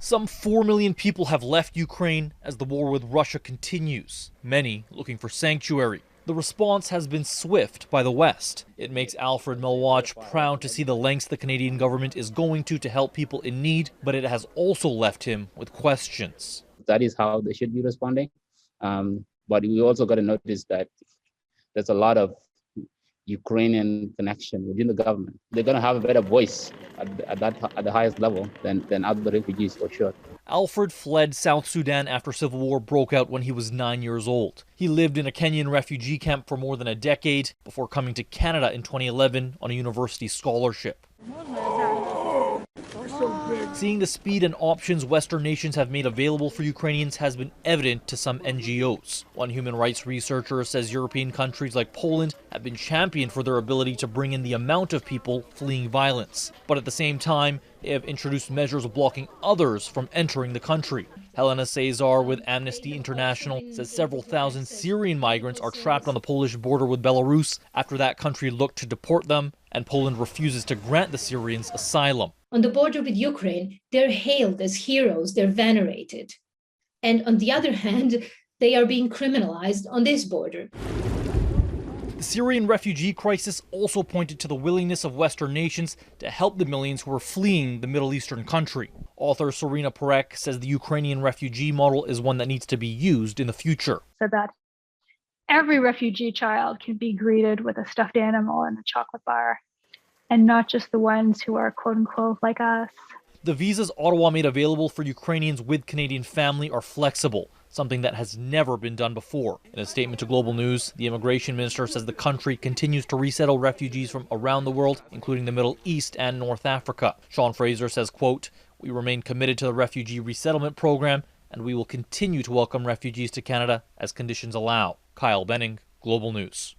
Some 4 million people have left Ukraine as the war with Russia continues, many looking for sanctuary. The response has been swift by the West. It makes Alfred Maluach proud to see the lengths the Canadian government is going to help people in need, but it has also left him with questions. That is how they should be responding. But we also got to notice that there's a lot of Ukrainian connection within the government. They're going to have a better voice at the highest level than other refugees, for sure. Alfred fled South Sudan after civil war broke out when he was 9 years old. He lived in a Kenyan refugee camp for more than a decade before coming to Canada in 2011 on a university scholarship. Seeing the speed and options Western nations have made available for Ukrainians has been evident to some NGOs. One human rights researcher says European countries like Poland have been championed for their ability to bring in the amount of people fleeing violence. But at the same time, they have introduced measures blocking others from entering the country. Helena Cesar with Amnesty International says several thousand Syrian migrants are trapped on the Polish border with Belarus after that country looked to deport them, and Poland refuses to grant the Syrians asylum. On the border with Ukraine, they're hailed as heroes, they're venerated. And on the other hand, they are being criminalized on this border. The Syrian refugee crisis also pointed to the willingness of Western nations to help the millions who are fleeing the Middle Eastern country. Author Serena Perek says the Ukrainian refugee model is one that needs to be used in the future. So that every refugee child can be greeted with a stuffed animal and a chocolate bar, and not just the ones who are quote unquote like us. The visas Ottawa made available for Ukrainians with Canadian family are flexible, something that has never been done before. In a statement to Global News, the immigration minister says the country continues to resettle refugees from around the world, including the Middle East and North Africa. Sean Fraser says, quote, "We remain committed to the refugee resettlement program, and we will continue to welcome refugees to Canada as conditions allow." Kyle Benning, Global News.